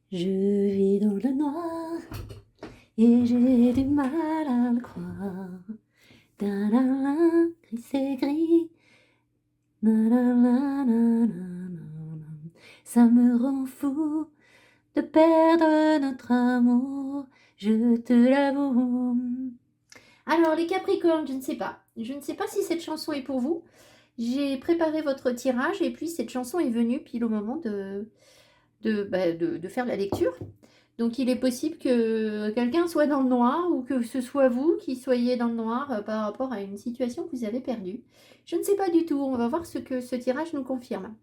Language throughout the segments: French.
Je vis dans le noir et j'ai du mal à le croire. Ta-la-la, gris c'est gris. Na-la-la-la-la-la-la. Ça me rend fou de perdre notre amour, je te l'avoue. Alors les Capricornes, je ne sais pas. Je ne sais pas si cette chanson est pour vous. J'ai préparé votre tirage et puis cette chanson est venue pile au moment de faire la lecture. Donc il est possible que quelqu'un soit dans le noir ou que ce soit vous qui soyez dans le noir par rapport à une situation que vous avez perdue. Je ne sais pas du tout, on va voir ce que ce tirage nous confirme.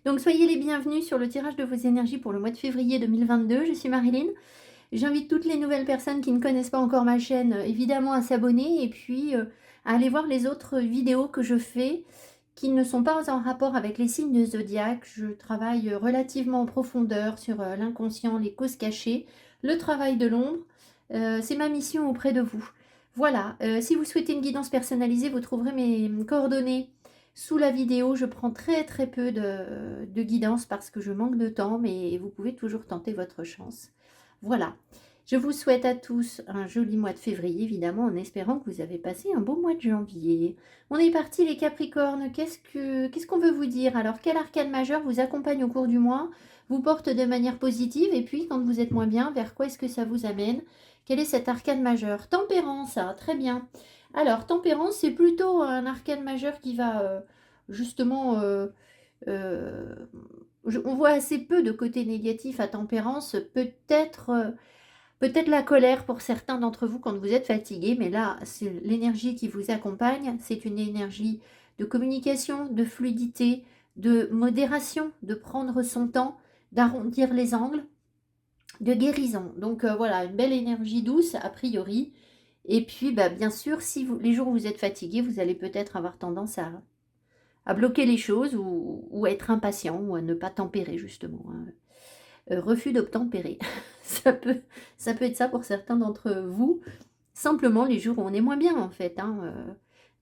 Donc soyez les bienvenus sur le tirage de vos énergies pour le mois de février 2022. Je suis Marilyn. J'invite toutes les nouvelles personnes qui ne connaissent pas encore ma chaîne, évidemment, à s'abonner et puis à aller voir les autres vidéos que je fais qui ne sont pas en rapport avec les signes de zodiaque. Je travaille relativement en profondeur sur l'inconscient, les causes cachées, le travail de l'ombre. C'est ma mission auprès de vous. Voilà, si vous souhaitez une guidance personnalisée, vous trouverez mes coordonnées sous la vidéo. Je prends très peu de guidance parce que je manque de temps, mais vous pouvez toujours tenter votre chance. Voilà, je vous souhaite à tous un joli mois de février, évidemment, en espérant que vous avez passé un beau mois de janvier. On est parti les Capricornes, qu'est-ce qu'on veut vous dire? Alors, quel arcane majeur vous accompagne au cours du mois, vous porte de manière positive, et puis quand vous êtes moins bien, vers quoi est-ce que ça vous amène? Quel est cet arcane majeur? Tempérance, très bien. Alors, Tempérance, c'est plutôt un arcane majeur qui va justement... euh, on voit assez peu de côté négatif à Tempérance, peut-être la colère pour certains d'entre vous quand vous êtes fatigué, mais là, c'est l'énergie qui vous accompagne, c'est une énergie de communication, de fluidité, de modération, de prendre son temps, d'arrondir les angles, de guérison. Donc voilà, une belle énergie douce a priori. Et puis, bien sûr, si les jours où vous êtes fatigué, vous allez peut-être avoir tendance à bloquer les choses ou à être impatient ou à ne pas tempérer justement, hein. Refus d'obtempérer. ça peut être ça pour certains d'entre vous. Simplement les jours où on est moins bien en fait, hein,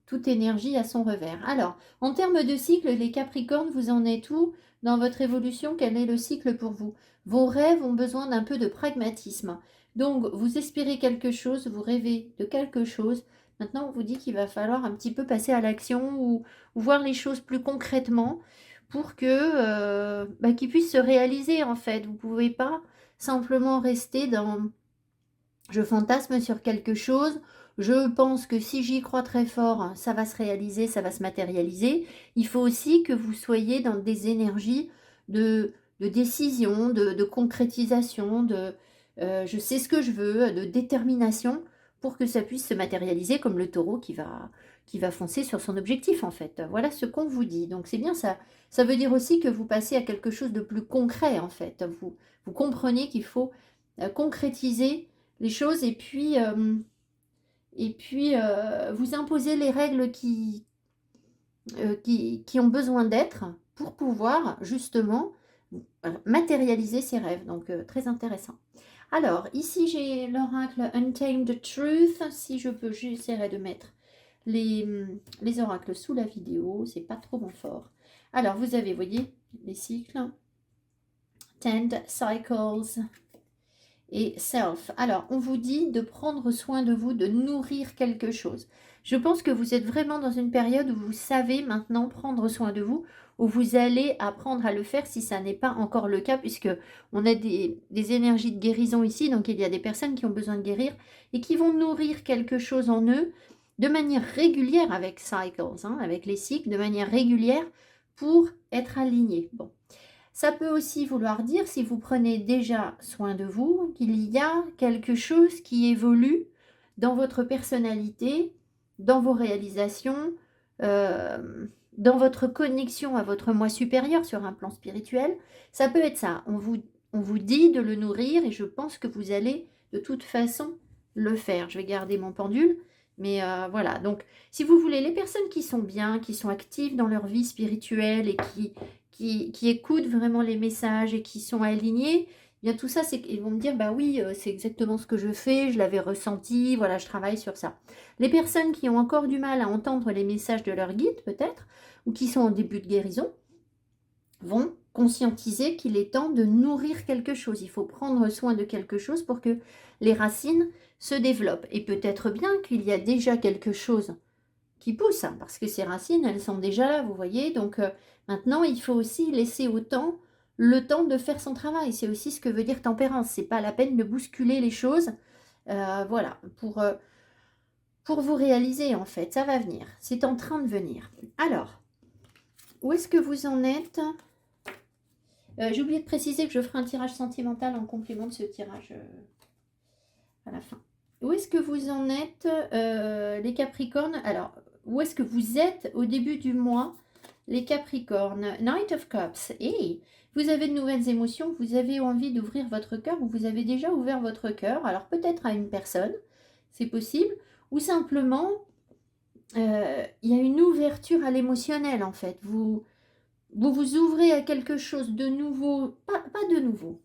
toute énergie a son revers. Alors, en termes de cycle, les Capricornes, vous en êtes où dans votre évolution? Quel est le cycle pour vous? Vos rêves ont besoin d'un peu de pragmatisme. Donc, vous espérez quelque chose, vous rêvez de quelque chose. Maintenant, on vous dit qu'il va falloir un petit peu passer à l'action ou voir les choses plus concrètement pour que qu'ils puissent se réaliser en fait. Vous ne pouvez pas simplement rester dans je fantasme sur quelque chose, je pense que si j'y crois très fort, ça va se réaliser, ça va se matérialiser. Il faut aussi que vous soyez dans des énergies de décision, de concrétisation, je sais ce que je veux, de détermination pour que ça puisse se matérialiser comme le taureau qui va foncer sur son objectif en fait. Voilà ce qu'on vous dit. Donc c'est bien ça. Ça veut dire aussi que vous passez à quelque chose de plus concret en fait. Vous comprenez qu'il faut concrétiser les choses et puis vous imposer les règles qui ont besoin d'être pour pouvoir justement matérialiser ses rêves. Donc très intéressant. Alors ici j'ai l'oracle Untamed Truth. Si je peux, j'essaierai de mettre les oracles sous la vidéo. C'est pas trop bon fort. Alors vous avez, voyez, les cycles. 10 cycles et self. Alors, on vous dit de prendre soin de vous, de nourrir quelque chose. Je pense que vous êtes vraiment dans une période où vous savez maintenant prendre soin de vous, où vous allez apprendre à le faire si ça n'est pas encore le cas, puisque on a des énergies de guérison ici, donc il y a des personnes qui ont besoin de guérir et qui vont nourrir quelque chose en eux de manière régulière avec cycles, hein, avec les cycles, de manière régulière pour être alignés. Bon. Ça peut aussi vouloir dire, si vous prenez déjà soin de vous, qu'il y a quelque chose qui évolue dans votre personnalité, dans vos réalisations, dans votre connexion à votre moi supérieur sur un plan spirituel. Ça peut être ça. On vous dit de le nourrir et je pense que vous allez de toute façon le faire. Je vais garder mon pendule. Mais voilà, donc si vous voulez, les personnes qui sont bien, qui sont actives dans leur vie spirituelle et qui écoutent vraiment les messages et qui sont alignés, bien tout ça, ils vont me dire, bah oui, c'est exactement ce que je fais, je l'avais ressenti, voilà, je travaille sur ça. Les personnes qui ont encore du mal à entendre les messages de leur guide, peut-être, ou qui sont en début de guérison, vont conscientiser qu'il est temps de nourrir quelque chose. Il faut prendre soin de quelque chose pour que les racines se développent. Et peut-être bien qu'il y a déjà quelque chose qui pousse, hein, parce que ces racines, elles sont déjà là, vous voyez. Donc maintenant, il faut aussi laisser au temps le temps de faire son travail. C'est aussi ce que veut dire tempérance. C'est pas la peine de bousculer les choses. Voilà, pour vous réaliser, en fait, ça va venir. C'est en train de venir. Alors, où est-ce que vous en êtes? J'ai oublié de préciser que je ferai un tirage sentimental en complément de ce tirage à la fin. Où est-ce que vous en êtes, les Capricornes? Alors, où est-ce que vous êtes au début du mois, les Capricornes? Knight of Cups. Et vous avez de nouvelles émotions, vous avez envie d'ouvrir votre cœur, ou vous avez déjà ouvert votre cœur. Alors, peut-être à une personne, c'est possible, ou simplement, il y a une ouverture à l'émotionnel, en fait. Vous vous ouvrez à quelque chose de nouveau, pas de nouveau.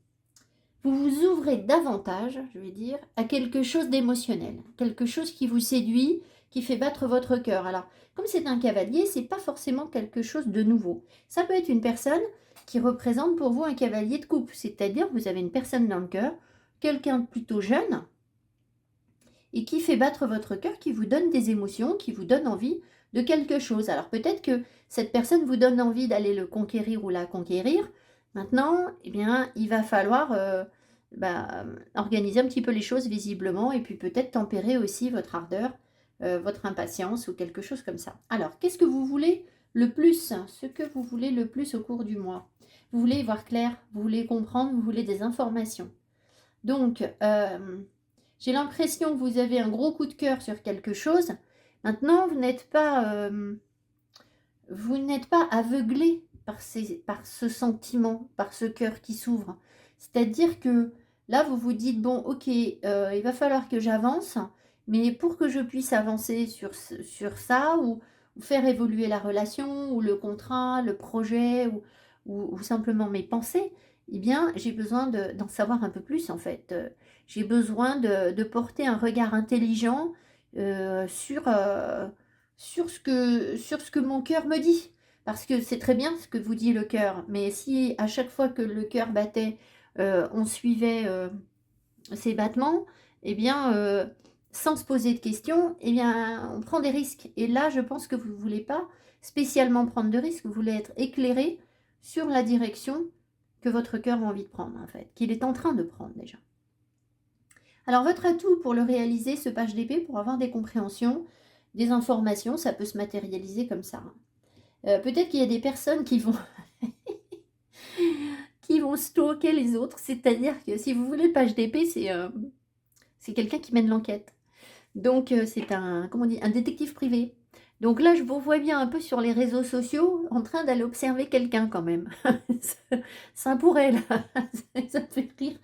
Vous vous ouvrez davantage, je vais dire, à quelque chose d'émotionnel, quelque chose qui vous séduit, qui fait battre votre cœur. Alors, comme c'est un cavalier, c'est pas forcément quelque chose de nouveau. Ça peut être une personne qui représente pour vous un cavalier de coupe, c'est-à-dire vous avez une personne dans le cœur, quelqu'un de plutôt jeune, et qui fait battre votre cœur, qui vous donne des émotions, qui vous donne envie de quelque chose. Alors peut-être que cette personne vous donne envie d'aller le conquérir ou la conquérir. Maintenant, eh bien, il va falloir organiser un petit peu les choses visiblement et puis peut-être tempérer aussi votre ardeur, votre impatience ou quelque chose comme ça. Alors, qu'est-ce que vous voulez le plus? Ce que vous voulez le plus au cours du mois. Vous voulez y voir clair, vous voulez comprendre, vous voulez des informations. Donc, j'ai l'impression que vous avez un gros coup de cœur sur quelque chose. Maintenant, vous n'êtes pas aveuglé par ce sentiment, par ce cœur qui s'ouvre. C'est-à-dire que là, vous vous dites, bon, ok, il va falloir que j'avance, mais pour que je puisse avancer sur ça, ou faire évoluer la relation, ou le contrat, le projet, ou simplement mes pensées, eh bien, j'ai besoin d'en savoir un peu plus, en fait. J'ai besoin de porter un regard intelligent sur ce que mon cœur me dit. Parce que c'est très bien ce que vous dit le cœur, mais si à chaque fois que le cœur battait, on suivait ses battements, eh bien, sans se poser de questions, eh bien, on prend des risques. Et là, je pense que vous ne voulez pas spécialement prendre de risques, vous voulez être éclairé sur la direction que votre cœur a envie de prendre, en fait, qu'il est en train de prendre déjà. Alors, votre atout pour le réaliser, ce page d'épée, pour avoir des compréhensions, des informations, ça peut se matérialiser comme ça. Peut-être qu'il y a des personnes qui vont stalker les autres, c'est-à-dire que si vous voulez le page d'épée, c'est quelqu'un qui mène l'enquête. Donc c'est un détective privé. Donc là, je vous vois bien un peu sur les réseaux sociaux en train d'aller observer quelqu'un quand même. Ça pourrait, là. Ça me fait rire.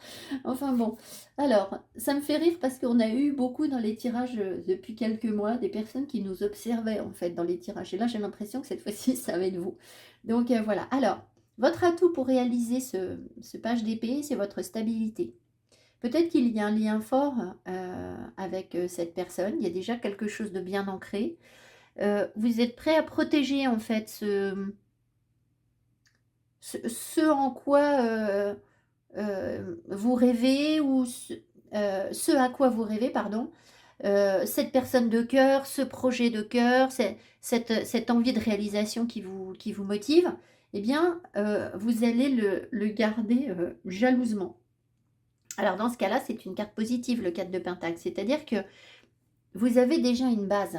Enfin bon. Alors, ça me fait rire parce qu'on a eu beaucoup dans les tirages depuis quelques mois, des personnes qui nous observaient en fait dans les tirages. Et là, j'ai l'impression que cette fois-ci, ça va être vous. Donc voilà. Alors, votre atout pour réaliser ce page d'épée, c'est votre stabilité. Peut-être qu'il y a un lien fort avec cette personne. Il y a déjà quelque chose de bien ancré. Vous êtes prêt à protéger en fait ce en quoi vous rêvez, ou ce à quoi vous rêvez, pardon. Cette personne de cœur, ce projet de cœur, cette envie de réalisation qui vous motive, eh bien, vous allez le garder jalousement. Alors dans ce cas-là, c'est une carte positive, le 4 de Pentacle. C'est-à-dire que vous avez déjà une base.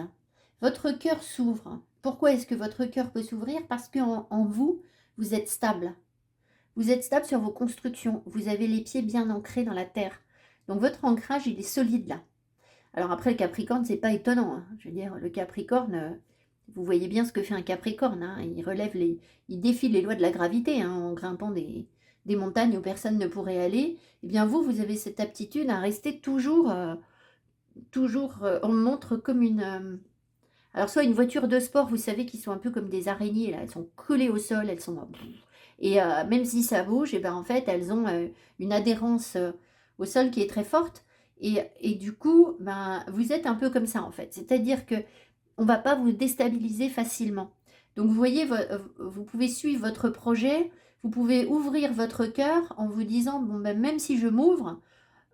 Votre cœur s'ouvre. Pourquoi est-ce que votre cœur peut s'ouvrir? Parce qu'en vous, vous êtes stable. Vous êtes stable sur vos constructions. Vous avez les pieds bien ancrés dans la terre. Donc votre ancrage, il est solide là. Alors après, le Capricorne, c'est pas étonnant, hein. Je veux dire, le Capricorne, vous voyez bien ce que fait un Capricorne, hein. Il défie les lois de la gravité, hein, en grimpant des montagnes où personne ne pourrait aller. Eh bien vous avez cette aptitude à rester toujours, on me montre comme alors soit une voiture de sport, vous savez, qui sont un peu comme des araignées, là, elles sont collées au sol, elles sont... Et même si ça bouge, et ben en fait, elles ont une adhérence au sol qui est très forte. Et du coup, ben, vous êtes un peu comme ça, en fait. C'est-à-dire que on ne va pas vous déstabiliser facilement. Donc, vous voyez, vous pouvez suivre votre projet, Vous pouvez ouvrir votre cœur en vous disant: «Bon, ben, même si je m'ouvre,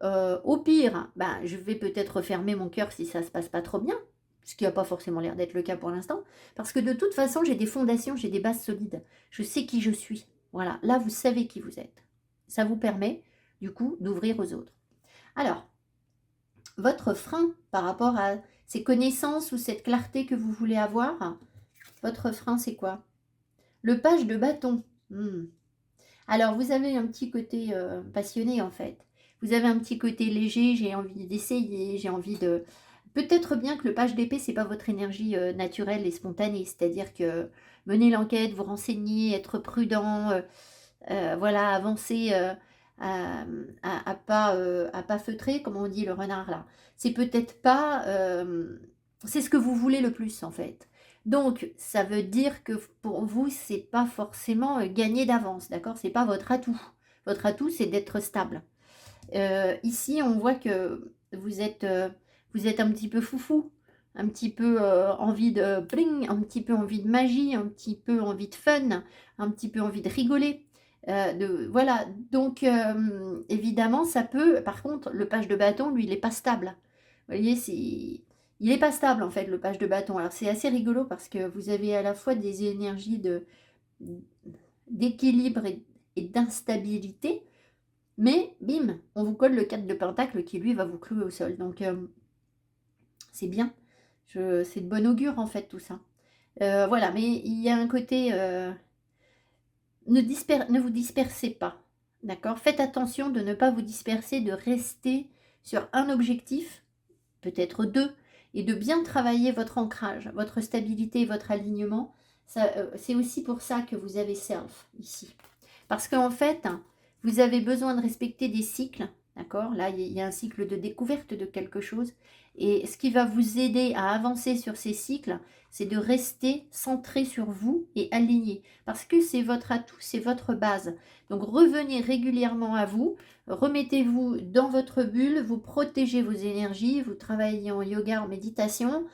au pire, ben, je vais peut-être refermer mon cœur si ça se passe pas trop bien», ce qui a pas forcément l'air d'être le cas pour l'instant, parce que de toute façon, j'ai des fondations, j'ai des bases solides. Je sais qui je suis. Voilà, là, vous savez qui vous êtes. Ça vous permet, du coup, d'ouvrir aux autres. Alors, votre frein par rapport à ces connaissances ou cette clarté que vous voulez avoir, votre frein, c'est quoi? Le page de bâton. Mmh. Alors, vous avez un petit côté, passionné, en fait. Vous avez un petit côté léger, j'ai envie d'essayer, j'ai envie de peut-être bien que le page d'épée, c'est pas votre énergie, naturelle et spontanée. C'est-à-dire que mener l'enquête, vous renseigner, être prudent, voilà, avancer, à pas feutrer, comme on dit le renard là. C'est peut-être pas, c'est ce que vous voulez le plus, en fait. Donc ça veut dire que pour vous, c'est pas forcément, gagné d'avance, d'accord? C'est pas votre atout. Votre atout, c'est d'être stable. Ici, on voit que vous êtes un petit peu foufou, un petit peu, envie de bling, un petit peu envie de magie, un petit peu envie de fun, un petit peu envie de rigoler, de voilà, donc évidemment, ça peut par contre, le page de bâton, lui, il est pas stable. Vous voyez, il est pas stable, en fait, le page de bâton. Alors c'est assez rigolo parce que vous avez à la fois des énergies d'équilibre et d'instabilité, mais bim, on vous colle le 4 de pentacle qui lui va vous clouer au sol. Donc c'est bien. C'est de bon augure en fait tout ça. Voilà, mais il y a un côté ne vous dispersez pas. D'accord? Faites attention de ne pas vous disperser, de rester sur un objectif, peut-être deux, et de bien travailler votre ancrage, votre stabilité, votre alignement. C'est aussi pour ça que vous avez self ici. Parce qu'en fait, vous avez besoin de respecter des cycles, d'accord? Là, il y a un cycle de découverte de quelque chose. Et ce qui va vous aider à avancer sur ces cycles, c'est de rester centré sur vous et aligné. Parce que c'est votre atout, c'est votre base. Donc revenez régulièrement à vous, remettez-vous dans votre bulle, vous protégez vos énergies, vous travaillez en yoga, en méditation,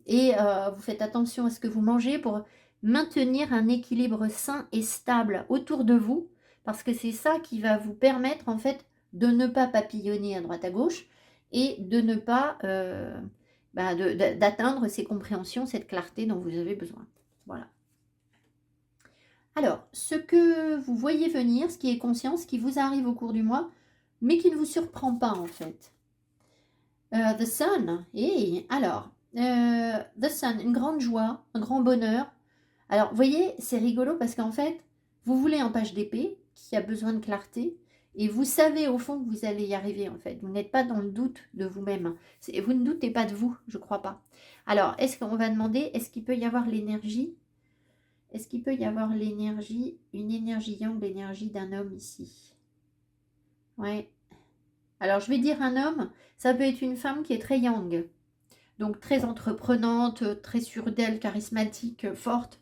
et vous faites attention à ce que vous mangez pour maintenir un équilibre sain et stable autour de vous, parce que c'est ça qui va vous permettre en fait de ne pas papillonner à droite à gauche et de ne pas d'atteindre ces compréhensions, cette clarté dont vous avez besoin. Voilà. Alors, ce que vous voyez venir, ce qui est conscient, ce qui vous arrive au cours du mois, mais qui ne vous surprend pas en fait. The Sun, et alors, The Sun, une grande joie, un grand bonheur. Alors, vous voyez, c'est rigolo parce qu'en fait, vous voulez un page d'épée qui a besoin de clarté, et vous savez au fond que vous allez y arriver en fait. Vous n'êtes pas dans le doute de vous-même. Vous ne doutez pas de vous, je crois pas. Alors, est-ce qu'on va demander, est-ce qu'il peut y avoir l'énergie? Est-ce qu'il peut y avoir l'énergie, une énergie yang, l'énergie d'un homme ici? Ouais. Alors, je vais dire un homme, ça peut être une femme qui est très yang. Donc, très entreprenante, très sûre d'elle, charismatique, forte.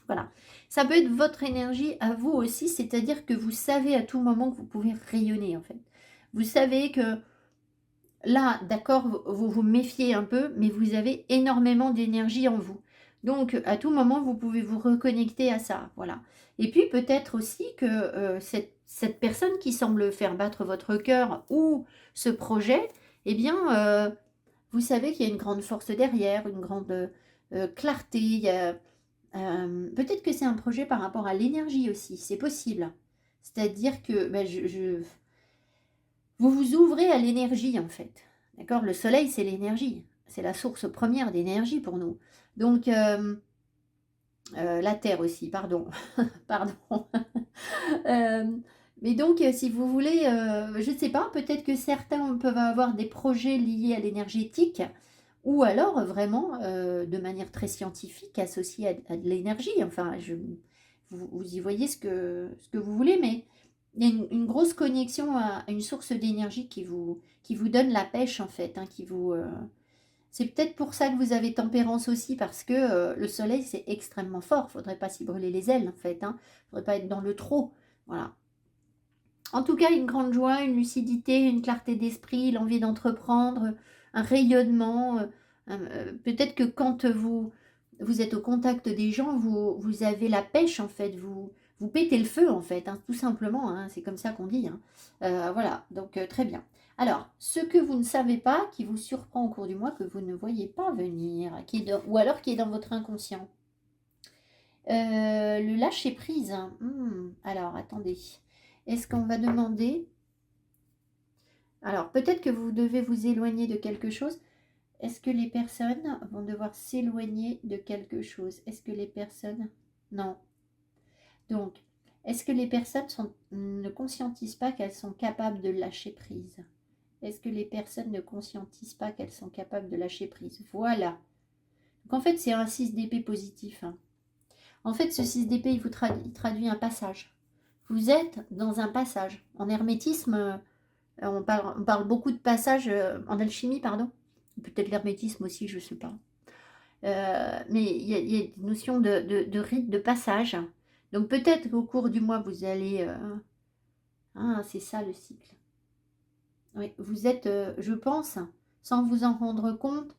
Voilà. Ça peut être votre énergie à vous aussi, c'est-à-dire que vous savez à tout moment que vous pouvez rayonner, en fait. Vous savez que là, d'accord, vous vous méfiez un peu, mais vous avez énormément d'énergie en vous. Donc, à tout moment, vous pouvez vous reconnecter à ça, voilà. Et puis, peut-être aussi que cette personne qui semble faire battre votre cœur ou ce projet, eh bien, vous savez qu'il y a une grande force derrière, une grande clarté. Il y a, peut-être que c'est un projet par rapport à l'énergie aussi, c'est possible. C'est-à-dire que ben, vous vous ouvrez à l'énergie en fait. D'accord? Le soleil, c'est l'énergie. C'est la source première d'énergie pour nous. Donc, la terre aussi, pardon. Pardon. Euh, mais donc, si vous voulez, je ne sais pas, peut-être que certains peuvent avoir des projets liés à l'énergétique, ou alors vraiment de manière très scientifique associée à de l'énergie. Enfin, vous y voyez ce que vous voulez, mais il y a une grosse connexion à une source d'énergie qui vous donne la pêche en fait, hein, c'est peut-être pour ça que vous avez tempérance aussi, parce que le soleil c'est extrêmement fort. Faudrait pas s'y brûler les ailes en fait, hein. Faudrait pas être dans le trop. Voilà. En tout cas, une grande joie, une lucidité, une clarté d'esprit, l'envie d'entreprendre, un rayonnement. Peut-être que quand vous êtes au contact des gens, vous avez la pêche en fait. Vous vous pétez le feu en fait, hein, tout simplement, hein, c'est comme ça qu'on dit. Hein. Voilà, donc très bien. Alors, ce que vous ne savez pas, qui vous surprend au cours du mois, que vous ne voyez pas venir, ou alors qui est dans votre inconscient. Le lâcher prise. Hein. Alors, attendez. Est-ce qu'on va demander... Alors, peut-être que vous devez vous éloigner de quelque chose. Est-ce que les personnes vont devoir s'éloigner de quelque chose? Est-ce que les personnes... Non. Donc, est-ce que les personnes ne conscientisent pas qu'elles sont capables de lâcher prise? Est-ce que les personnes ne conscientisent pas qu'elles sont capables de lâcher prise? Voilà. Donc, en fait, c'est un 6 d'épée positif. Hein. En fait, ce 6 d'épée, il traduit un passage. Vous êtes dans un passage. En hermétisme, on parle beaucoup de passages, en alchimie, pardon. Peut-être l'hermétisme aussi, je ne sais pas. Mais il y a des notions de rite, de passage. Donc peut-être qu'au cours du mois, vous allez... Ah, c'est ça le cycle. Oui, vous êtes, je pense, sans vous en rendre compte,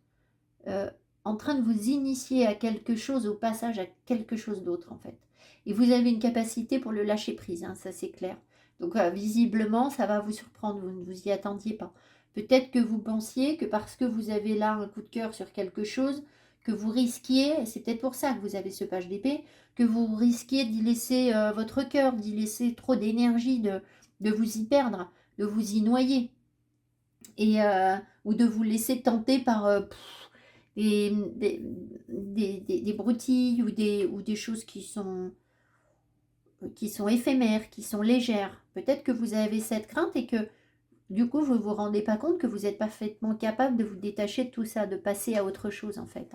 euh, en train de vous initier à quelque chose, au passage à quelque chose d'autre, en fait. Et vous avez une capacité pour le lâcher prise, hein, ça c'est clair. Donc visiblement, ça va vous surprendre, vous ne vous y attendiez pas. Peut-être que vous pensiez que parce que vous avez là un coup de cœur sur quelque chose, que vous risquiez, et c'est peut-être pour ça que vous avez ce page d'épée, que vous risquiez d'y laisser votre cœur, d'y laisser trop d'énergie, de vous y perdre, de vous y noyer, et, ou de vous laisser tenter par des, des, des broutilles ou des choses qui sont éphémères, qui sont légères. Peut-être que vous avez cette crainte et que du coup, vous ne vous rendez pas compte que vous êtes parfaitement capable de vous détacher de tout ça, de passer à autre chose en fait.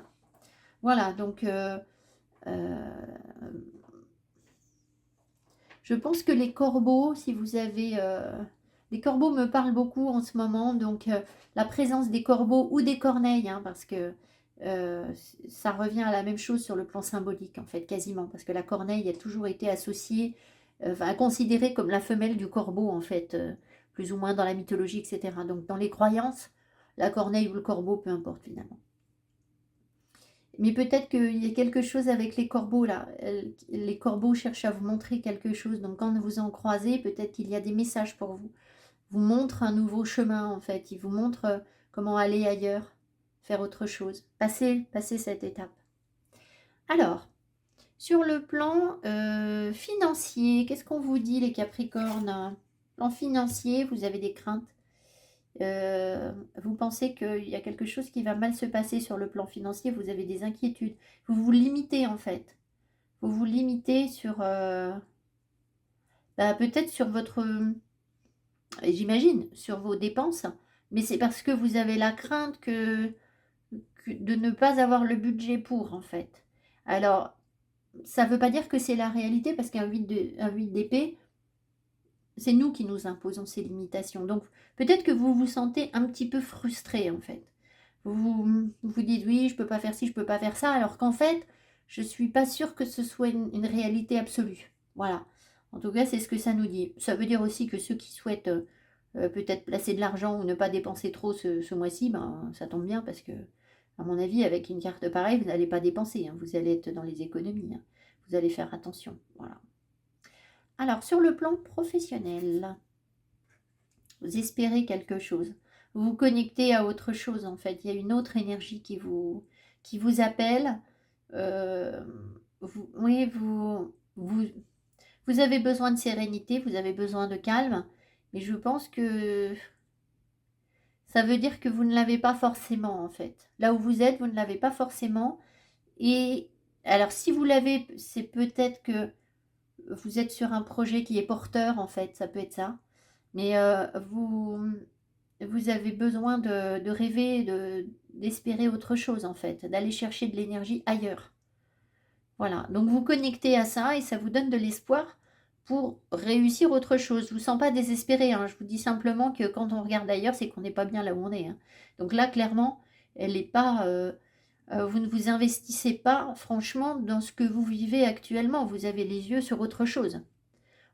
Voilà, donc euh, je pense que les corbeaux, si vous avez... les corbeaux me parlent beaucoup en ce moment, donc la présence des corbeaux ou des corneilles, hein, parce que ça revient à la même chose sur le plan symbolique, en fait, quasiment, parce que la corneille a toujours été associée, considérée comme la femelle du corbeau, en fait, plus ou moins dans la mythologie, etc. Donc dans les croyances, la corneille ou le corbeau, peu importe finalement. Mais peut-être qu'il y a quelque chose avec les corbeaux là. Les corbeaux cherchent à vous montrer quelque chose. Donc quand vous en croisez, peut-être qu'il y a des messages pour vous. Vous montrent un nouveau chemin en fait. Ils vous montrent comment aller ailleurs, faire autre chose. Passer cette étape. Alors, sur le plan financier, qu'est-ce qu'on vous dit les Capricornes? Plan financier, vous avez des craintes. Vous pensez qu'il y a quelque chose qui va mal se passer sur le plan financier, vous avez des inquiétudes. Vous vous limitez en fait. Vous vous limitez sur... peut-être sur votre... j'imagine, sur vos dépenses. Mais c'est parce que vous avez la crainte de ne pas avoir le budget pour en fait. Alors, ça ne veut pas dire que c'est la réalité parce qu'un 8 d'épée, c'est nous qui nous imposons ces limitations. Donc, peut-être que vous vous sentez un petit peu frustré, en fait. Vous dites, oui, je ne peux pas faire ci, je ne peux pas faire ça, alors qu'en fait, je ne suis pas sûre que ce soit une réalité absolue. Voilà. En tout cas, c'est ce que ça nous dit. Ça veut dire aussi que ceux qui souhaitent peut-être placer de l'argent ou ne pas dépenser trop ce mois-ci, ben, ça tombe bien parce que, à mon avis, avec une carte pareille, vous n'allez pas dépenser. Hein. Vous allez être dans les économies. Hein. Vous allez faire attention. Voilà. Alors, sur le plan professionnel, vous espérez quelque chose. Vous vous connectez à autre chose, en fait. Il y a une autre énergie qui vous appelle. Euh, oui, vous avez besoin de sérénité, vous avez besoin de calme. Mais je pense que ça veut dire que vous ne l'avez pas forcément, en fait. Là où vous êtes, vous ne l'avez pas forcément. Et alors, si vous l'avez, c'est peut-être que vous êtes sur un projet qui est porteur, en fait, ça peut être ça. Mais vous avez besoin de rêver, d'espérer autre chose, en fait, d'aller chercher de l'énergie ailleurs. Voilà, donc vous connectez à ça et ça vous donne de l'espoir pour réussir autre chose. Je ne vous sens pas désespéré, hein. Je vous dis simplement que quand on regarde ailleurs, c'est qu'on n'est pas bien là où on est. Hein. Donc là, clairement, elle n'est pas... vous ne vous investissez pas, franchement, dans ce que vous vivez actuellement. Vous avez les yeux sur autre chose.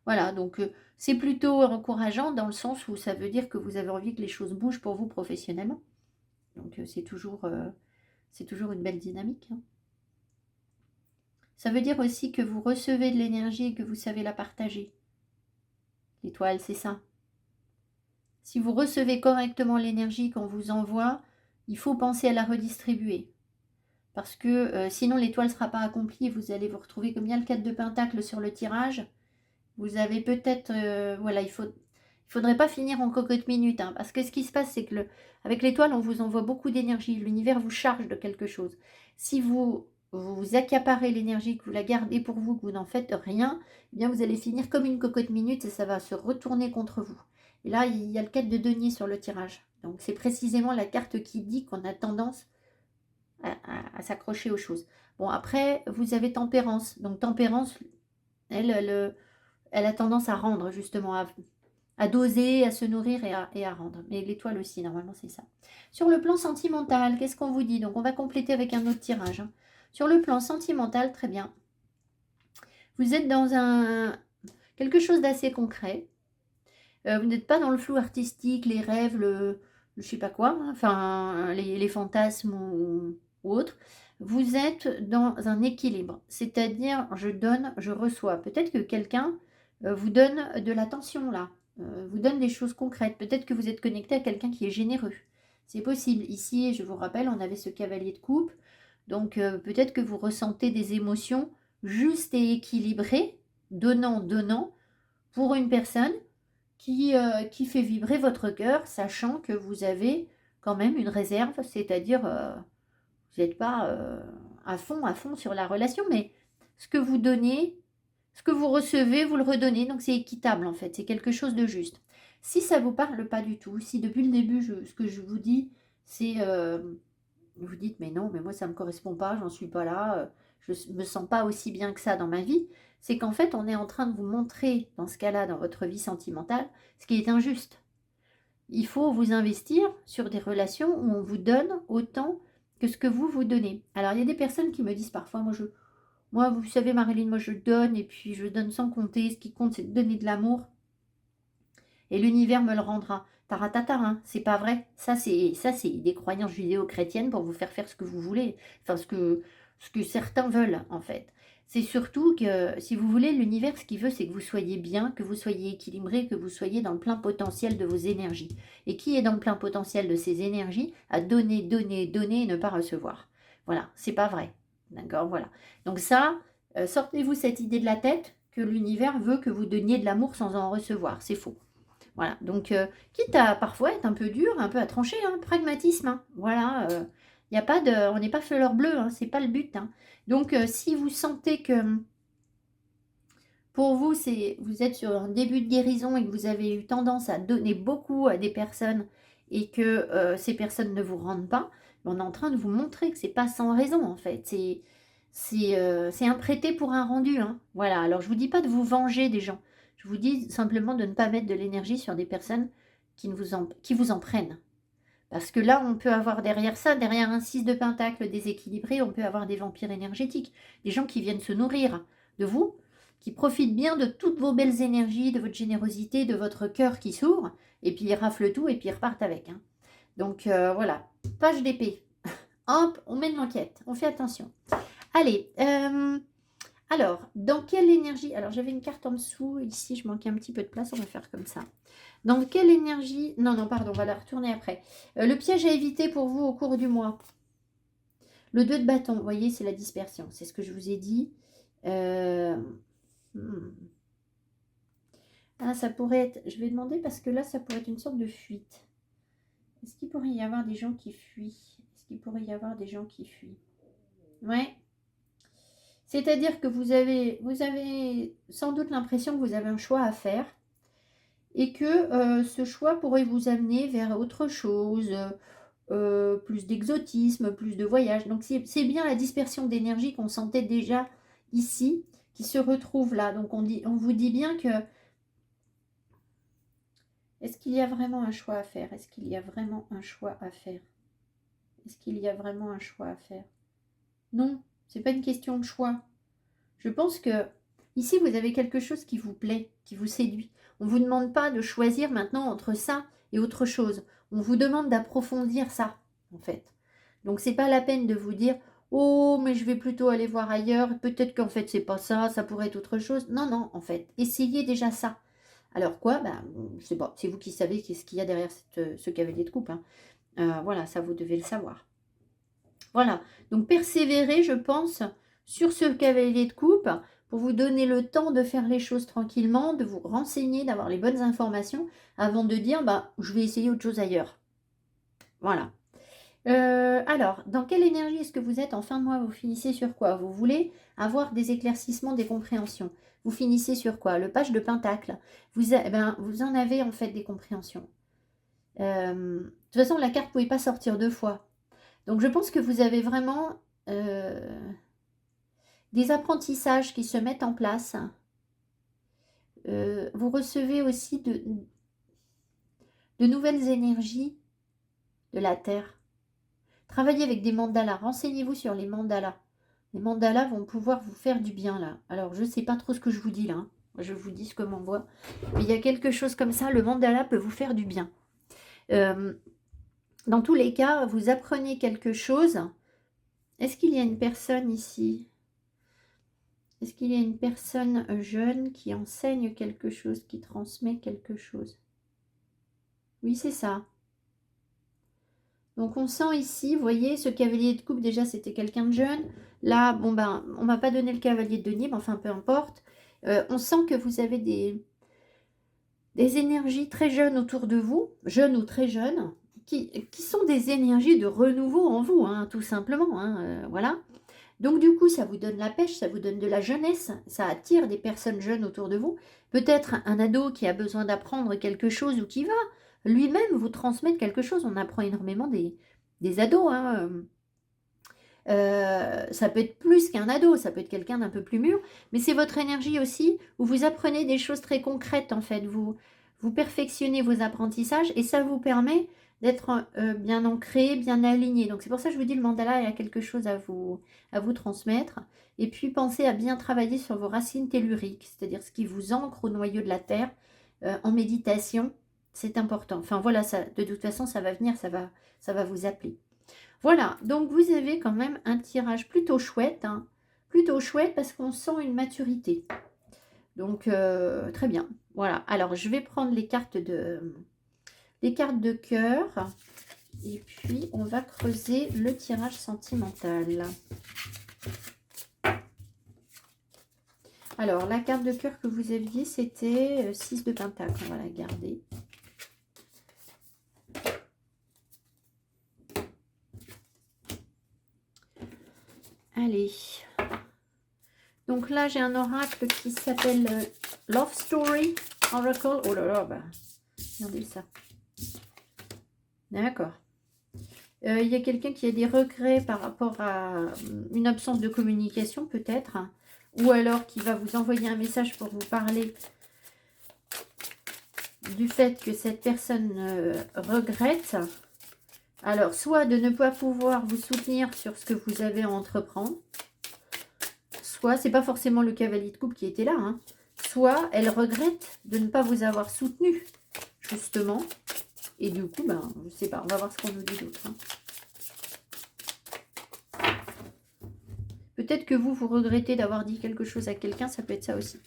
Voilà, donc c'est plutôt encourageant dans le sens où ça veut dire que vous avez envie que les choses bougent pour vous professionnellement. Donc c'est toujours une belle dynamique. Hein. Ça veut dire aussi que vous recevez de l'énergie et que vous savez la partager. L'étoile, c'est ça. Si vous recevez correctement l'énergie qu'on vous envoie, il faut penser à la redistribuer. Parce que sinon l'étoile ne sera pas accomplie et vous allez vous retrouver comme il y a le 4 de Pentacle sur le tirage. Vous avez peut-être, voilà, il faudrait pas finir en cocotte minute, hein, parce que ce qui se passe, c'est que avec l'étoile, on vous envoie beaucoup d'énergie. L'univers vous charge de quelque chose. Si vous accaparez l'énergie, que vous la gardez pour vous, que vous n'en faites rien, eh bien vous allez finir comme une cocotte minute et ça va se retourner contre vous. Et là, il y a le 4 de denier sur le tirage. Donc c'est précisément la carte qui dit qu'on a tendance à s'accrocher aux choses. Bon, après, vous avez tempérance. Donc tempérance, elle a tendance à rendre, justement, à doser, à se nourrir et à rendre. Mais l'étoile aussi, normalement, c'est ça. Sur le plan sentimental, qu'est-ce qu'on vous dit? Donc, on va compléter avec un autre tirage, hein. Sur le plan sentimental, très bien. Vous êtes dans quelque chose d'assez concret. Vous n'êtes pas dans le flou artistique, les rêves, je sais pas quoi, hein, enfin, les fantasmes ou autres. Vous êtes dans un équilibre, c'est-à-dire je donne, je reçois. Peut-être que quelqu'un vous donne de l'attention là, vous donne des choses concrètes. Peut-être que vous êtes connecté à quelqu'un qui est généreux. C'est possible. Ici, je vous rappelle, on avait ce cavalier de coupe. Donc peut-être que vous ressentez des émotions justes et équilibrées, donnant, donnant, pour une personne qui fait vibrer votre cœur, sachant que vous avez quand même une réserve, c'est-à-dire vous n'êtes pas à fond sur la relation, mais ce que vous donnez, ce que vous recevez, vous le redonnez, donc c'est équitable en fait, c'est quelque chose de juste. Si ça ne vous parle pas du tout, si depuis le début, ce que je vous dis, c'est, vous dites, mais non, mais moi ça ne me correspond pas, j'en suis pas là, je ne me sens pas aussi bien que ça dans ma vie, c'est qu'en fait, on est en train de vous montrer, dans ce cas-là, dans votre vie sentimentale, ce qui est injuste. Il faut vous investir sur des relations où on vous donne autant que ce que vous vous donnez. Alors, il y a des personnes qui me disent parfois, moi, vous savez, Marilyn, moi je donne et puis je donne sans compter. Ce qui compte, c'est de donner de l'amour et l'univers me le rendra. Taratata, hein, c'est pas vrai. Ça, c'est des croyances judéo-chrétiennes pour vous faire ce que vous voulez. Enfin, ce que certains veulent, en fait. C'est surtout que, si vous voulez, l'univers, ce qu'il veut, c'est que vous soyez bien, que vous soyez équilibré, que vous soyez dans le plein potentiel de vos énergies. Et qui est dans le plein potentiel de ses énergies à donner, donner, donner et ne pas recevoir. Voilà, c'est pas vrai. D'accord, voilà. Donc ça, sortez-vous cette idée de la tête que l'univers veut que vous donniez de l'amour sans en recevoir. C'est faux. Voilà, donc quitte à parfois être un peu dur, un peu à trancher, hein, pragmatisme, hein, voilà, y a pas de, on n'est pas fleur bleue, hein, c'est pas le but, hein. Donc si vous sentez que pour vous, vous êtes sur un début de guérison et que vous avez eu tendance à donner beaucoup à des personnes et que ces personnes ne vous rendent pas, on est en train de vous montrer que c'est pas sans raison en fait, c'est un prêté pour un rendu, hein. Voilà, alors je vous dis pas de vous venger des gens. Je vous dis simplement de ne pas mettre de l'énergie sur des personnes qui vous en prennent. Parce que là, on peut avoir derrière ça, derrière un 6 de pentacle déséquilibré, on peut avoir des vampires énergétiques. Des gens qui viennent se nourrir de vous, qui profitent bien de toutes vos belles énergies, de votre générosité, de votre cœur qui s'ouvre, et puis ils raflent tout et puis ils repartent avec, hein. Donc voilà, page d'épée. Hop, on met de l'enquête, on fait attention. Allez, alors, dans quelle énergie... Alors, j'avais une carte en dessous. Ici, je manquais un petit peu de place. On va faire comme ça. Dans quelle énergie... Non, pardon, on va la retourner après. Le piège à éviter pour vous au cours du mois. Le 2 de bâton, vous voyez, c'est la dispersion. C'est ce que je vous ai dit. Ah, ça pourrait être... Je vais demander parce que là, ça pourrait être une sorte de fuite. Est-ce qu'il pourrait y avoir des gens qui fuient? Est-ce qu'il pourrait y avoir des gens qui fuient? Ouais. C'est-à-dire que vous avez sans doute l'impression que vous avez un choix à faire et que ce choix pourrait vous amener vers autre chose, plus d'exotisme, plus de voyage. Donc c'est bien la dispersion d'énergie qu'on sentait déjà ici, qui se retrouve là. Donc on vous dit bien que... Est-ce qu'il y a vraiment un choix à faire? Est-ce qu'il y a vraiment un choix à faire? Est-ce qu'il y a vraiment un choix à faire? Non, c'est pas une question de choix. Je pense que ici, vous avez quelque chose qui vous plaît, qui vous séduit. On ne vous demande pas de choisir maintenant entre ça et autre chose. On vous demande d'approfondir ça, en fait. Donc, c'est pas la peine de vous dire « Oh, mais je vais plutôt aller voir ailleurs. Peut-être qu'en fait, c'est pas ça, ça pourrait être autre chose. Non, non, en fait, essayez déjà ça. Alors quoi? Ben, je sais pas, c'est vous qui savez qu'est-ce qu'il y a derrière ce cavalier de coupe, hein. Voilà, ça, vous devez le savoir. Voilà, donc persévérez, je pense, sur ce cavalier de coupe pour vous donner le temps de faire les choses tranquillement, de vous renseigner, d'avoir les bonnes informations avant de dire, bah, je vais essayer autre chose ailleurs. Voilà. Alors, dans quelle énergie est-ce que vous êtes en fin de mois? Vous finissez sur quoi? Vous voulez avoir des éclaircissements, des compréhensions. Vous finissez sur quoi? Le page de Pentacle. Vous en avez en fait des compréhensions. De toute façon, la carte ne pouvait pas sortir deux fois. Donc, je pense que vous avez vraiment des apprentissages qui se mettent en place. Vous recevez aussi de nouvelles énergies de la Terre. Travaillez avec des mandalas. Renseignez-vous sur les mandalas. Les mandalas vont pouvoir vous faire du bien là. Alors, je ne sais pas trop ce que je vous dis là, hein. Je vous dis ce que m'envoie. Mais il y a quelque chose comme ça. Le mandala peut vous faire du bien. Dans tous les cas, vous apprenez quelque chose. Est-ce qu'il y a une personne ici? Est-ce qu'il y a une personne jeune qui enseigne quelque chose, qui transmet quelque chose? Oui, c'est ça. Donc on sent ici, vous voyez, ce cavalier de coupe, déjà c'était quelqu'un de jeune. Là, bon ben, on m'a pas donné le cavalier de denier, mais enfin peu importe. On sent que vous avez des énergies très jeunes autour de vous, jeunes ou très jeunes, qui sont des énergies de renouveau en vous, hein, tout simplement, hein, voilà. Donc du coup, ça vous donne la pêche, ça vous donne de la jeunesse, ça attire des personnes jeunes autour de vous. Peut-être un ado qui a besoin d'apprendre quelque chose ou qui va lui-même vous transmettre quelque chose. On apprend énormément des ados, hein. Ça peut être plus qu'un ado, ça peut être quelqu'un d'un peu plus mûr, mais c'est votre énergie aussi où vous apprenez des choses très concrètes en fait. Vous perfectionnez vos apprentissages et ça vous permet d'être bien ancré, bien aligné. Donc c'est pour ça que je vous dis le mandala, il y a quelque chose à vous transmettre. Et puis pensez à bien travailler sur vos racines telluriques, c'est-à-dire ce qui vous ancre au noyau de la terre en méditation. C'est important. Enfin voilà, ça, de toute façon, ça va venir, ça va vous appeler. Voilà, donc vous avez quand même un tirage plutôt chouette, hein, plutôt chouette parce qu'on sent une maturité. Donc, très bien. Voilà, alors je vais prendre les cartes de cœur et puis on va creuser le tirage sentimental. Alors, la carte de cœur que vous aviez, c'était 6 de pentacle. On va la garder. Allez. Donc là, j'ai un oracle qui s'appelle Love Story Oracle. Oh là là, bah, regardez ça. D'accord. Il y a quelqu'un qui a des regrets par rapport à une absence de communication, peut-être. Ou alors qui va vous envoyer un message pour vous parler du fait que cette personne regrette. Alors, soit de ne pas pouvoir vous soutenir sur ce que vous avez à entreprendre, soit, c'est pas forcément le cavalier de coupe qui était là, hein, soit elle regrette de ne pas vous avoir soutenu, justement. Et du coup, ben, je sais pas, on va voir ce qu'on nous dit d'autre, hein. Peut-être que vous regrettez d'avoir dit quelque chose à quelqu'un, ça peut être ça aussi.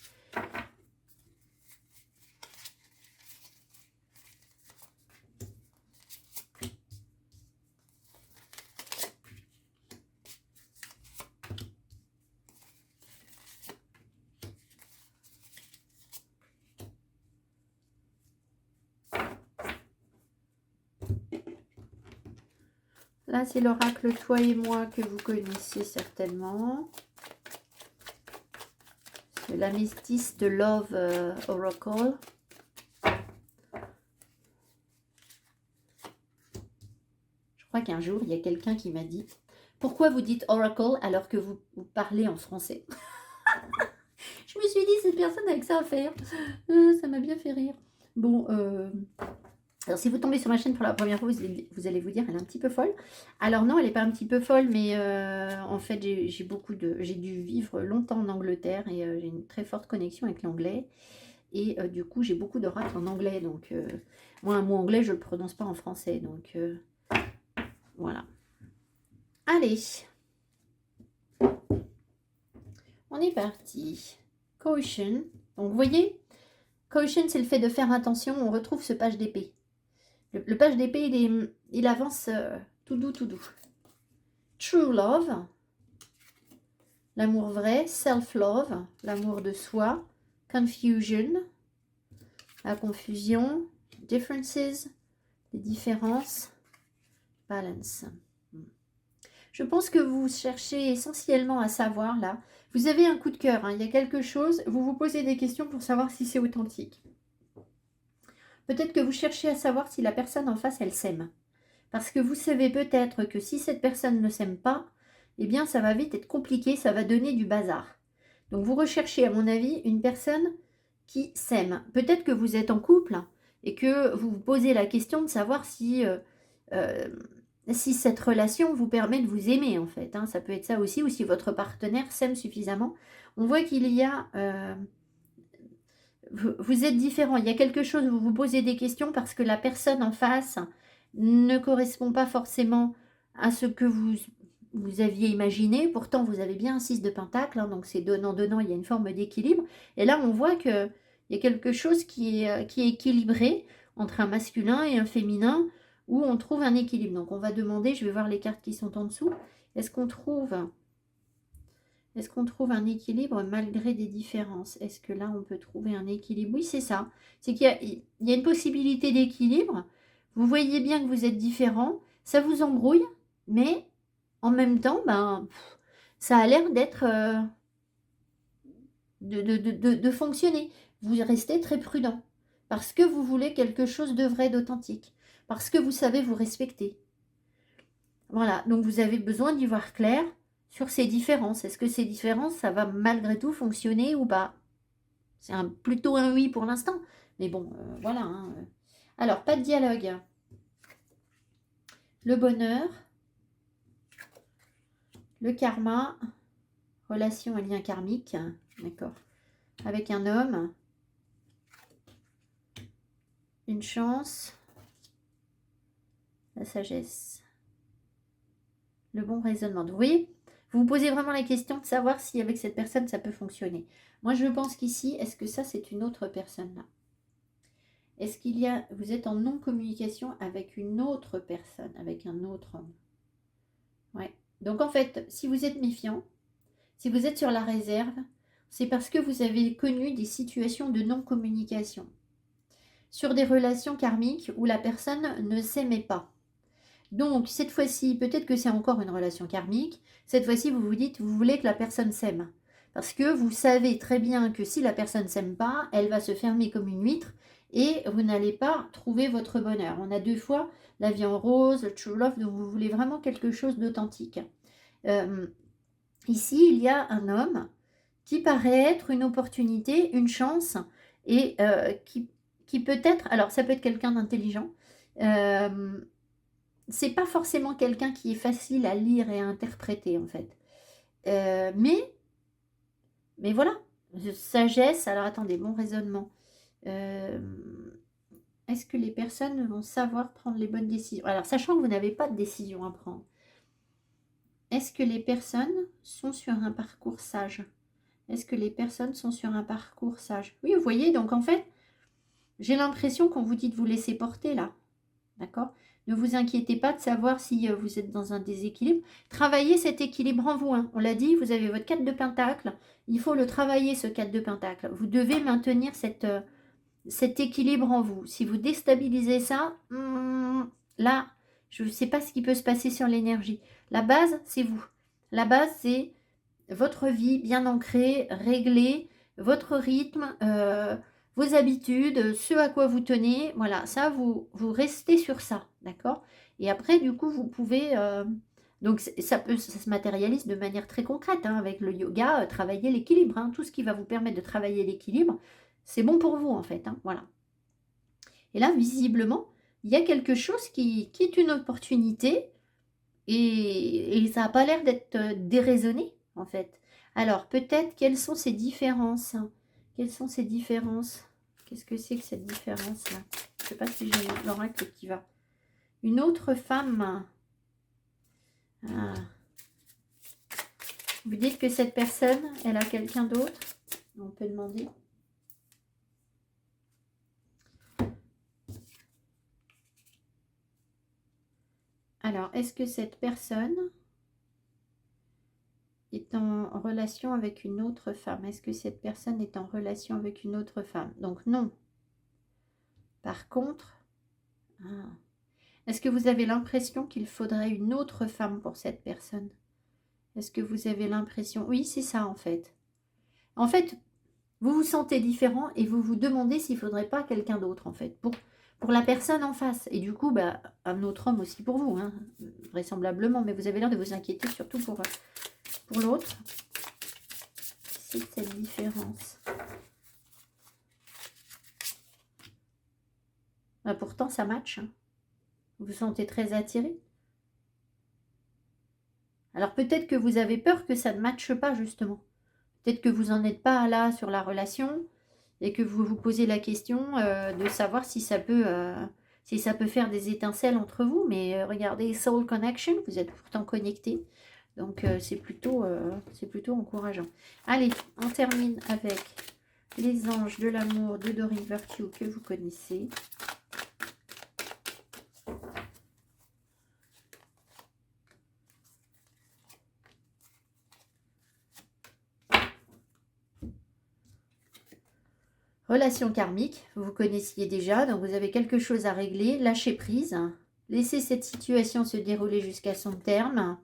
Là, c'est l'oracle Toi et moi que vous connaissez certainement. C'est la Métisse de Love Oracle. Je crois qu'un jour, il y a quelqu'un qui m'a dit « Pourquoi vous dites Oracle alors que vous parlez en français ?» Je me suis dit, cette personne avec ça à faire. Ça m'a bien fait rire. Bon, alors si vous tombez sur ma chaîne pour la première fois, vous allez vous dire, elle est un petit peu folle. Alors non, elle n'est pas un petit peu folle, mais en fait, j'ai dû vivre longtemps en Angleterre et j'ai une très forte connexion avec l'anglais. Et du coup, j'ai beaucoup d'oracles en anglais. Donc, moi, un mot anglais, je ne le prononce pas en français. Donc, voilà. Allez. On est parti. Caution. Donc, vous voyez, caution, c'est le fait de faire attention. On retrouve ce page d'épée. Le page d'épée, il avance tout doux, tout doux. True love. L'amour vrai. Self-love. L'amour de soi. Confusion. La confusion. Differences. Les différences. Balance. Je pense que vous cherchez essentiellement à savoir, là, vous avez un coup de cœur, hein, il y a quelque chose, vous vous posez des questions pour savoir si c'est authentique. Peut-être que vous cherchez à savoir si la personne en face, elle s'aime. Parce que vous savez peut-être que si cette personne ne s'aime pas, eh bien, ça va vite être compliqué, ça va donner du bazar. Donc, vous recherchez, à mon avis, une personne qui s'aime. Peut-être que vous êtes en couple et que vous vous posez la question de savoir si... si cette relation vous permet de vous aimer, en fait. Hein, ça peut être ça aussi, ou si votre partenaire s'aime suffisamment. On voit qu'il y a... vous êtes différent. Il y a quelque chose où vous vous posez des questions parce que la personne en face ne correspond pas forcément à ce que vous aviez imaginé. Pourtant, vous avez bien un 6 de pentacle, hein, donc c'est donnant-donnant, il y a une forme d'équilibre. Et là, on voit qu'il y a quelque chose qui est équilibré entre un masculin et un féminin, où on trouve un équilibre. Donc, on va demander, je vais voir les cartes qui sont en dessous, est-ce qu'on trouve un équilibre malgré des différences? Est-ce que là, on peut trouver un équilibre? Oui, c'est ça. C'est qu'il y a une possibilité d'équilibre. Vous voyez bien que vous êtes différents. Ça vous embrouille, mais en même temps, ben, ça a l'air d'être... de fonctionner. Vous restez très prudent. Parce que vous voulez quelque chose de vrai, d'authentique. Parce que vous savez vous respecter. Voilà, donc vous avez besoin d'y voir clair sur ces différences. Est-ce que ces différences, ça va malgré tout fonctionner ou pas? C'est plutôt un oui pour l'instant. Mais bon, voilà. Hein. Alors, pas de dialogue. Le bonheur. Le karma. Relation et lien karmique. D'accord. Avec un homme. Une chance. La sagesse. Le bon raisonnement. Vous voyez, vous vous posez vraiment la question de savoir si avec cette personne, ça peut fonctionner. Moi, je pense qu'ici, est-ce que ça, c'est une autre personne là? Est-ce qu'il y a... Vous êtes en non-communication avec une autre personne, avec un autre homme? Ouais. Donc, en fait, si vous êtes méfiant, si vous êtes sur la réserve, c'est parce que vous avez connu des situations de non-communication. Sur des relations karmiques où la personne ne s'aimait pas. Donc, cette fois-ci, peut-être que c'est encore une relation karmique. Cette fois-ci, vous vous dites, vous voulez que la personne s'aime. Parce que vous savez très bien que si la personne ne s'aime pas, elle va se fermer comme une huître et vous n'allez pas trouver votre bonheur. On a 2 fois la vie en rose, le true love, donc vous voulez vraiment quelque chose d'authentique. Ici, il y a un homme qui paraît être une opportunité, une chance, et qui peut être, alors ça peut être quelqu'un d'intelligent, c'est pas forcément quelqu'un qui est facile à lire et à interpréter en fait. Mais voilà, sagesse, alors attendez, bon raisonnement. Est-ce que les personnes vont savoir prendre les bonnes décisions? Alors, sachant que vous n'avez pas de décision à prendre, est-ce que les personnes sont sur un parcours sage? Est-ce que les personnes sont sur un parcours sage? Oui, vous voyez, donc en fait, j'ai l'impression qu'on vous dit de vous laisser porter là. D'accord? Ne vous inquiétez pas de savoir si vous êtes dans un déséquilibre. Travaillez cet équilibre en vous. Hein. On l'a dit, vous avez votre 4 de pentacle. Il faut le travailler, ce 4 de pentacle. Vous devez maintenir cet équilibre en vous. Si vous déstabilisez ça, là, je ne sais pas ce qui peut se passer sur l'énergie. La base, c'est vous. La base, c'est votre vie bien ancrée, réglée, votre rythme, vos habitudes, ce à quoi vous tenez. Voilà, ça, vous restez sur ça, d'accord? Et après, du coup, vous pouvez... donc, ça se matérialise de manière très concrète, hein, avec le yoga, travailler l'équilibre. Hein, tout ce qui va vous permettre de travailler l'équilibre, c'est bon pour vous, en fait. Hein, voilà. Et là, visiblement, il y a quelque chose qui est une opportunité et ça n'a pas l'air d'être déraisonné, en fait. Alors, peut-être, quelles sont ces différences? Quelles sont ces différences? Qu'est-ce que c'est que cette différence-là? Je ne sais pas si j'ai l'oracle qui va. Une autre femme. Ah. Vous dites que cette personne, elle a quelqu'un d'autre? On peut demander. Alors, est-ce que cette personne est en relation avec une autre femme? Est-ce que cette personne est en relation avec une autre femme? Donc non. Par contre, est-ce que vous avez l'impression qu'il faudrait une autre femme pour cette personne? Est-ce que vous avez l'impression? Oui, c'est ça en fait. En fait, vous vous sentez différent et vous vous demandez s'il ne faudrait pas quelqu'un d'autre en fait, pour la personne en face. Et du coup, bah, un autre homme aussi pour vous, hein, vraisemblablement. Mais vous avez l'air de vous inquiéter surtout pour l'autre. C'est cette différence. Bah, pourtant, ça match. Hein. Vous vous sentez très attiré. Alors peut-être que vous avez peur que ça ne matche pas justement. Peut-être que vous n'en êtes pas là sur la relation et que vous vous posez la question de savoir si ça peut faire des étincelles entre vous. Mais regardez, Soul Connection, vous êtes pourtant connectés. Donc c'est plutôt encourageant. Allez, on termine avec les anges de l'amour de Doreen Virtue que vous connaissez. Relation karmique, vous connaissiez déjà, donc vous avez quelque chose à régler. Lâchez prise, laissez cette situation se dérouler jusqu'à son terme.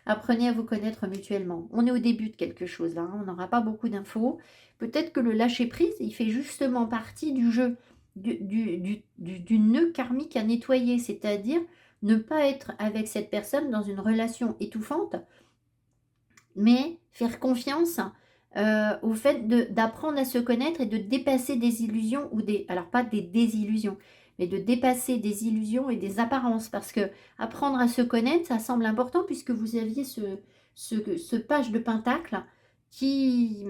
Apprenez à vous connaître mutuellement. On est au début de quelque chose, là, on n'aura pas beaucoup d'infos. Peut-être que le lâcher prise, il fait justement partie du jeu, du nœud karmique à nettoyer, c'est-à-dire ne pas être avec cette personne dans une relation étouffante, mais faire confiance au fait d'apprendre à se connaître et de dépasser des illusions alors pas des désillusions, mais de dépasser des illusions et des apparences, parce que apprendre à se connaître, ça semble important puisque vous aviez ce page de pentacle qui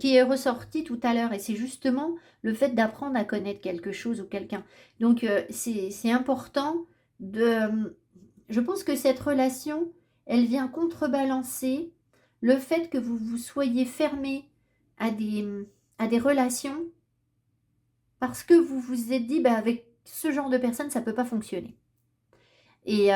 est ressorti tout à l'heure, et c'est justement le fait d'apprendre à connaître quelque chose ou quelqu'un. Donc c'est important je pense que cette relation, elle vient contrebalancer le fait que vous vous soyez fermé à des relations parce que vous vous êtes dit, bah, avec ce genre de personne, ça ne peut pas fonctionner. Et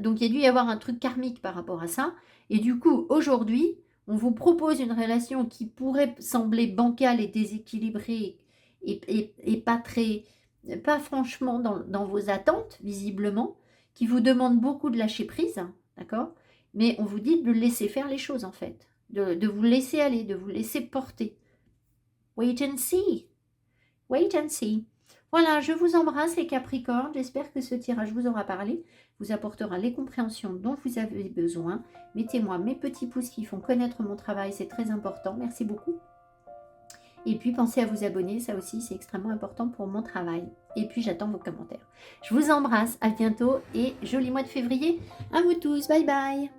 donc, il y a dû y avoir un truc karmique par rapport à ça. Et du coup, aujourd'hui, on vous propose une relation qui pourrait sembler bancale et déséquilibrée et pas franchement dans vos attentes, visiblement, qui vous demande beaucoup de lâcher prise, d'accord? Mais on vous dit de laisser faire les choses, en fait, de vous laisser aller, de vous laisser porter. Wait and see. Wait and see. Voilà, je vous embrasse les Capricornes. J'espère que ce tirage vous aura parlé, vous apportera les compréhensions dont vous avez besoin. Mettez-moi mes petits pouces qui font connaître mon travail, c'est très important. Merci beaucoup. Et puis, pensez à vous abonner, ça aussi, c'est extrêmement important pour mon travail. Et puis, j'attends vos commentaires. Je vous embrasse, à bientôt et joli mois de février à vous tous. Bye bye.